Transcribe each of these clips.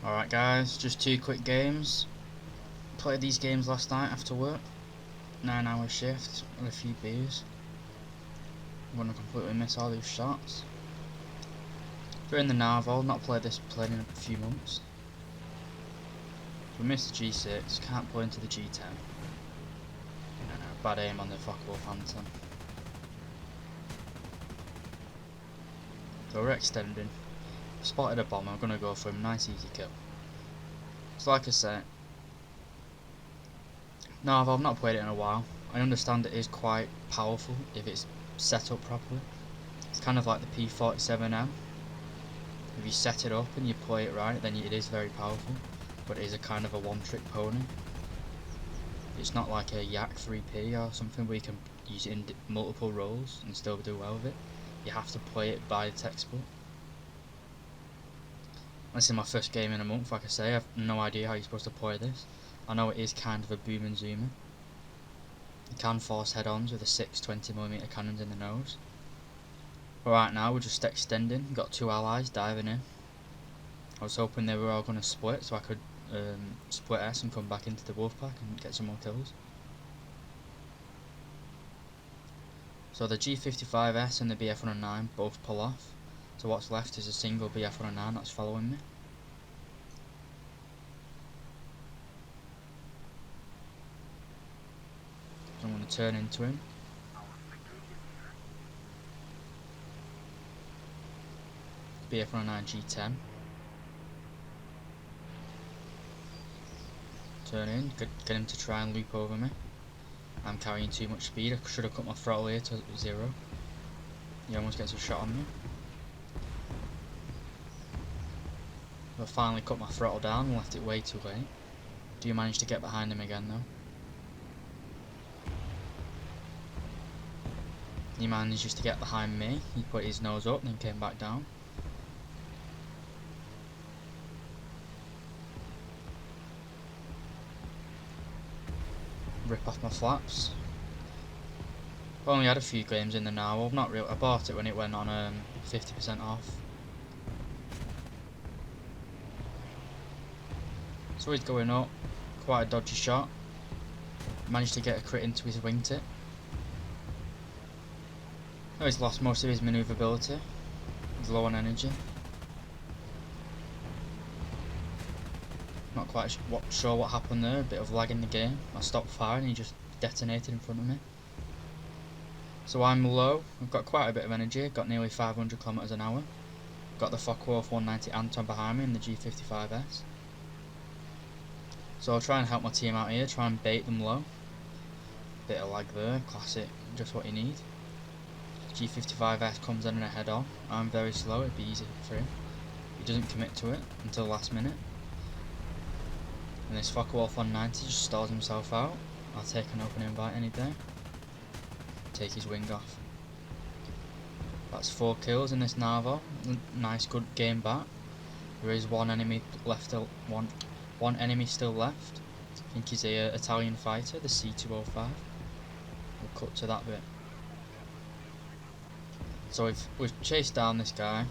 Alright guys, just two quick games. Played these games last night after work. 9-hour shift with a few beers. I'm gonna completely miss all these shots. We're in the Narval, not played in a few months. We missed the G6, can't play into the G10. Bad aim on the SAKO phantom. So we're extending. Spotted a bomb, I'm gonna go for him, nice easy kill. So like I said, Narval, I've not played it in a while. I understand it is quite powerful if it's set up properly. It's kind of like the P47M. If you set it up and you play it right, then it is very powerful. But it is a kind of a one-trick pony. It's not like a Yak3P or something where you can use it in multiple roles and still do well with it. You have to play it by the textbook. This is my first game in a month, like I say. I have no idea how you're supposed to play this. I know it is kind of a boom and zoomer. You can force head-ons with a 6 20mm cannons in the nose. But right now we're just extending. Got two allies diving in. I was hoping they were all going to split so I could split S and come back into the wolf pack and get some more kills. So the G55S and the BF109 both pull off. So what's left is a single BF109 that's following me. So I'm going to turn into him. BF109 G10. Turn in, get him to try and loop over me. I'm carrying too much speed, I should have cut my throttle here to 0. He almost gets a shot on me. I finally cut my throttle down and left it way too late. Do you manage to get behind him again though? He managed to get behind me, he put his nose up and then came back down. Rip off my flaps. I've only had a few games in the Narval, I bought it when it went on 50% off. So he's going up, quite a dodgy shot. Managed to get a crit into his wingtip. Oh, he's lost most of his manoeuvrability. He's low on energy. Not quite sure what happened there, a bit of lag in the game. I stopped firing and he just detonated in front of me. So I'm low, I've got quite a bit of energy, got nearly 500 kilometers an hour. Got the SAKO 190 Anton behind me in the G55S. So I'll try and help my team out here, try and bait them low. Bit of lag there, classic, just what you need. G55S comes in and a head on. I'm very slow, it'd be easy for him. He doesn't commit to it until the last minute. And this SAKO 190 just stalls himself out. I'll take an open invite any day. Take his wing off. That's 4 kills in this Narval. Nice good game back. There is one enemy left, one enemy still left. I think he's a Italian fighter, the C205. We'll cut to that bit. So we've chased down this guy.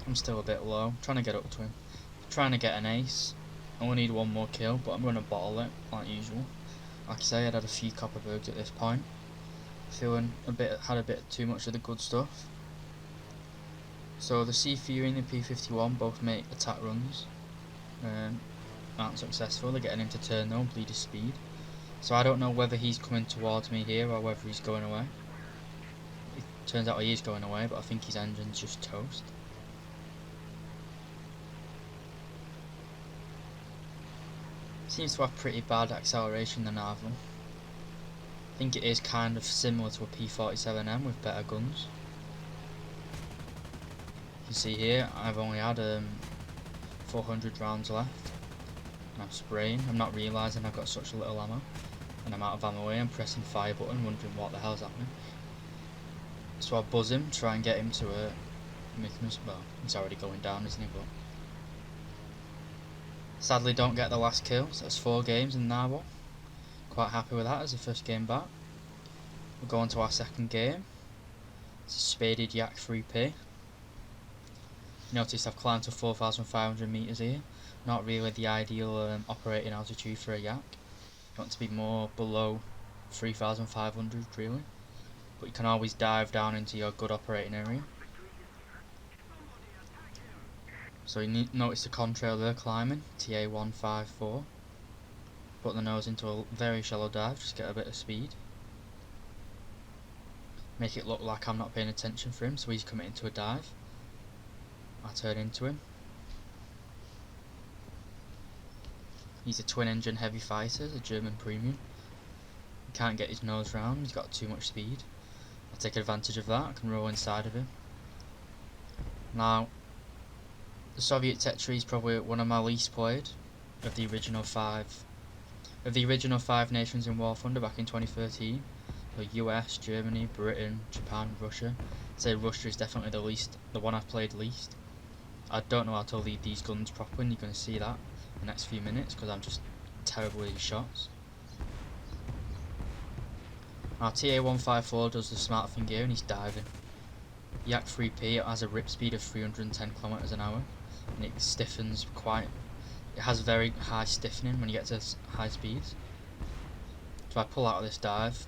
I'm still a bit low, trying to get up to him. Trying to get an ace. I only need one more kill, but I'm going to bottle it, like usual. Like I say, I'd had a few Copperbergs at this point. Feeling had a bit too much of the good stuff. So the Sea Fury and the P51 both make attack runs. Aren't successful, they're getting him to turn though and bleed his speed. So I don't know whether he's coming towards me here or whether he's going away. It turns out he is going away, but I think his engine's just toast. Seems to have pretty bad acceleration, the Narval. I think it is kind of similar to a P47M with better guns. You can see here, I've only had 400 rounds left. And I'm spraying, I'm not realising I've got such little ammo. And I'm out of ammo here, I'm pressing fire button, wondering what the hell's happening. So I buzz him, try and get him to make him, well, he's already going down, isn't he? But sadly don't get the last kill, so that's 4 games in Narval. Quite happy with that as the first game back. We'll go on to our second game. It's a spaded Yak3P. Notice I've climbed to 4,500 meters here. Not really the ideal operating altitude for a yak. You want to be more below 3,500 really, but you can always dive down into your good operating area. So you notice the contrail there climbing, TA154. Put the nose into a very shallow dive, just get a bit of speed. Make it look like I'm not paying attention for him, so he's committing to a dive. I turn into him. He's a twin engine heavy fighter, a German premium. He can't get his nose round, he's got too much speed. I'll take advantage of that, I can roll inside of him. Now, the Soviet Tetra is probably one of my least played of the original five. Of the original 5 nations in War Thunder back in 2013, so US, Germany, Britain, Japan, Russia. I'd say Russia is definitely the one I've played least. I don't know how to lead these guns properly, and you're going to see that in the next few minutes because I'm just terrible at these shots. Our TA154 does the smart thing here and he's diving. Yak3P has a rip speed of 310 km an hour and it stiffens quite. It has very high stiffening when you get to high speeds. So I pull out of this dive.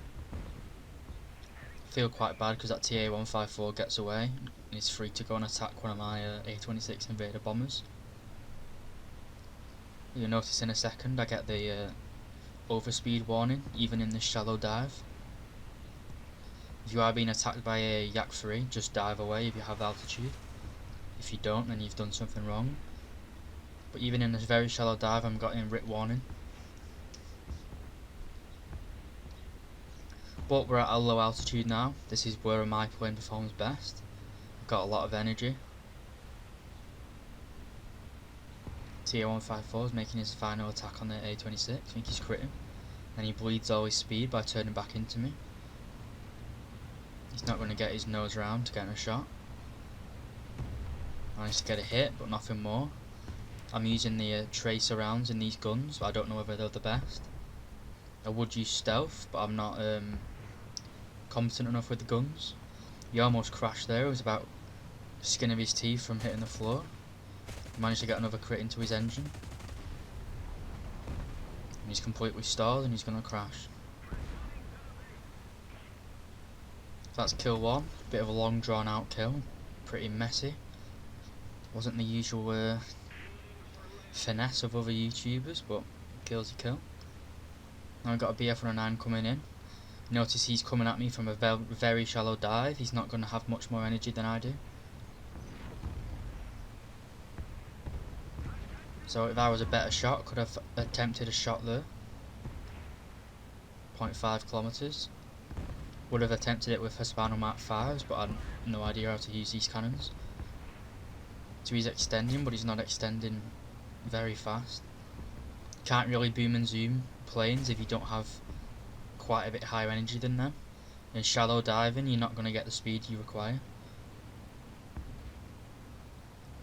I feel quite bad because that TA154 gets away and is free to go and attack one of my A26 Invader bombers. You'll notice in a second I get the overspeed warning even in this shallow dive. If you are being attacked by a Yak3, just dive away if you have altitude. If you don't, then you've done something wrong. But even in this very shallow dive, I'm getting RIT warning. But we're at a low altitude now. This is where my plane performs best. I've got a lot of energy. TA154 is making his final attack on the A26. I think he's critting. And he bleeds all his speed by turning back into me. He's not going to get his nose round to get a shot. Managed to get a hit, but nothing more. I'm using the tracer rounds in these guns, but I don't know whether they're the best. I would use stealth, but I'm not competent enough with the guns. He almost crashed there. It was about the skin of his teeth from hitting the floor. He managed to get another crit into his engine. And he's completely stalled and he's going to crash. So that's kill 1. Bit of a long drawn out kill. Pretty messy. Wasn't the usual finesse of other YouTubers, but kill's a kill. Now I've got a BF-109 coming in. Notice he's coming at me from a very shallow dive. He's not going to have much more energy than I do. So if I was a better shot, could have attempted a shot there. 0.5 kilometers. Would have attempted it with Hispano Mark 5s, but I had no idea how to use these cannons. So he's extending, but he's not extending very fast. Can't really boom and zoom planes if you don't have quite a bit higher energy than them. In shallow diving, you're not going to get the speed you require.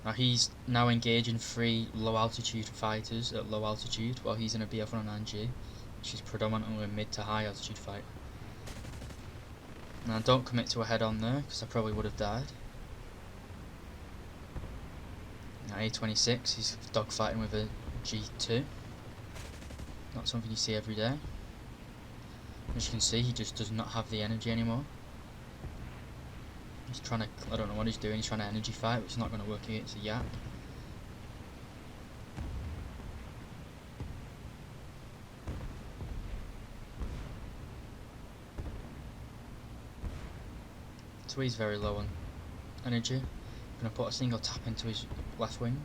Now he's now engaging 3 low altitude fighters at low altitude while he's in a BF-109G, which is predominantly a mid to high altitude fight. Now don't commit to a head on there because I probably would have died. Now A26, he's dogfighting with a G2. Not something you see every day. As you can see, he just does not have the energy anymore. He's trying to, I don't know what he's doing, he's trying to energy fight, which is not going to work against a Yak. So he's very low on energy. I'm going to put a single tap into his left wing.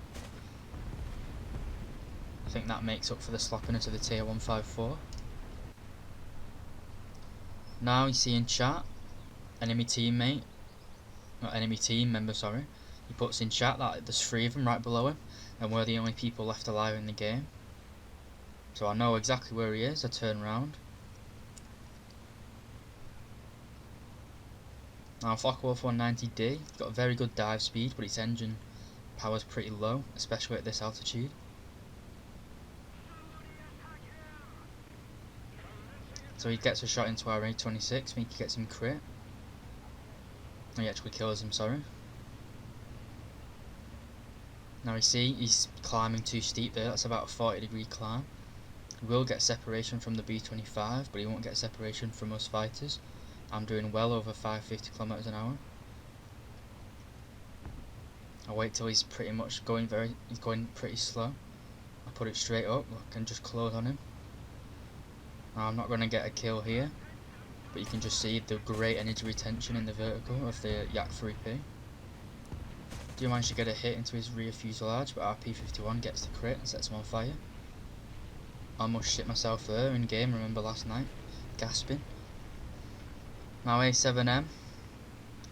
I think that makes up for the sloppiness of the TA154. Now you see in chat, enemy teammate, not enemy team member, sorry. He puts in chat that there's 3 of them right below him, and we're the only people left alive in the game. So I know exactly where he is. I turn around. Now Focke-Wulf 190D, got a very good dive speed, but its engine power's pretty low, especially at this altitude. So he gets a shot into our A26, I think he gets him crit. No, he actually kills him, sorry. Now you see he's climbing too steep there, that's about a 40-degree climb. He will get separation from the B25, but he won't get separation from us fighters. I'm doing well over 550 kilometers an hour. I wait till he's pretty much going pretty slow. I put it straight up, I can just close on him. Now I'm not going to get a kill here, but you can just see the great energy retention in the vertical of the Yak3P. Do manage to get a hit into his rear fuselage, but our P51 gets the crit and sets him on fire. I almost shit myself there in game, remember last night, gasping. Now A7M,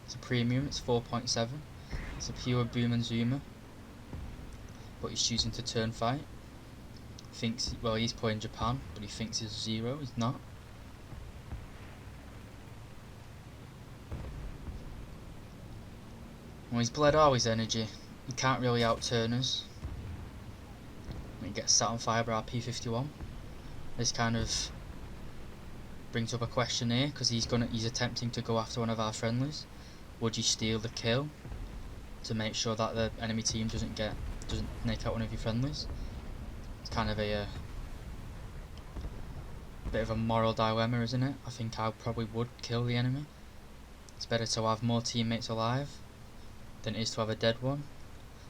it's a premium, it's 4.7. It's a pure boom and zoomer, but he's choosing to turn fight. Thinks, well, he's playing Japan, but he thinks he's 0, he's not. Well, he's bled all his energy, he can't really outturn us. He gets set on fire by our P51. This kind of brings up a question here, because he's attempting to go after one of our friendlies. Would you steal the kill to make sure that the enemy team doesn't make out one of your friendlies? It's kind of a bit of a moral dilemma, isn't it? I think I probably would kill the enemy. It's better to have more teammates alive than it is to have a dead one.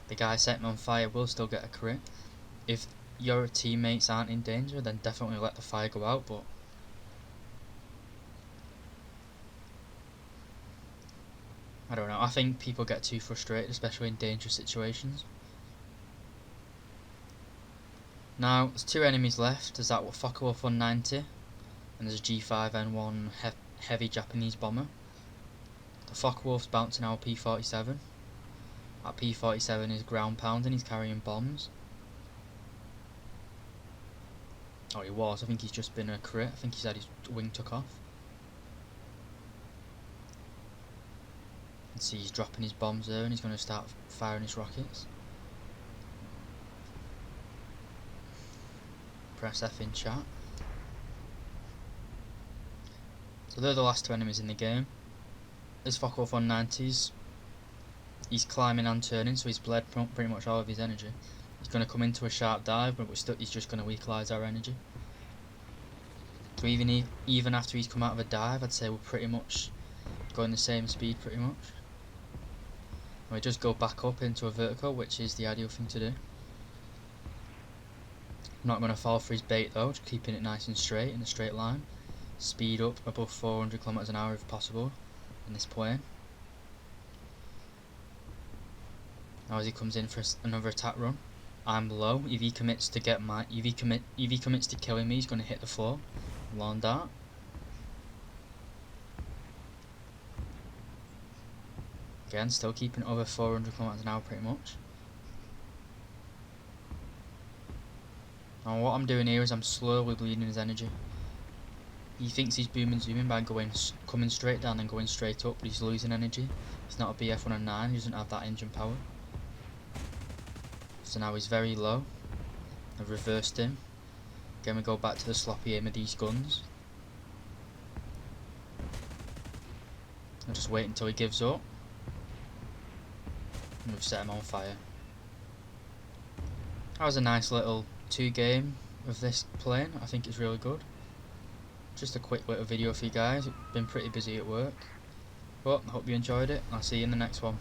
The guy setting me on fire will still get a crit. If your teammates aren't in danger, then definitely let the fire go out, but I don't know, I think people get too frustrated, especially in dangerous situations. Now, there's 2 enemies left. There's that SAKO 190, and there's a G5N1 heavy Japanese bomber. The Focke-Wulf's bouncing our P47. That P47 is ground pounding, he's carrying bombs. Oh, he was, I think he's just been a crit. I think he's had his wing took off. You can see he's dropping his bombs there and he's going to start firing his rockets. Press F in chat. So they're the last 2 enemies in the game. This Focke-Wulf 190s, he's climbing and turning, so he's bled pretty much all of his energy. He's going to come into a sharp dive, but he's just going to equalise our energy. So even after he's come out of a dive, I'd say we're pretty much going the same speed pretty much. And we just go back up into a vertical, which is the ideal thing to do. I'm not going to fall for his bait though, just keeping it nice and straight in a straight line. Speed up above 400 kilometers an hour if possible in this plane. Now as he comes in for another attack run, I'm low. If he commits to killing me, he's going to hit the floor. Lawn dart. Again, still keeping it over 400 kilometers an hour pretty much. Now what I'm doing here is I'm slowly bleeding his energy. He thinks he's boom and zooming by coming straight down and going straight up, but he's losing energy. He's not a BF-109, he doesn't have that engine power. So now he's very low. I've reversed him. Again we go back to the sloppy aim of these guns. I'll just wait until he gives up. And we've set him on fire. That was a nice little 2 game of this plane. I think it's really good. Just a quick little video for you guys. I've been pretty busy at work. But I hope you enjoyed it. I'll see you in the next one.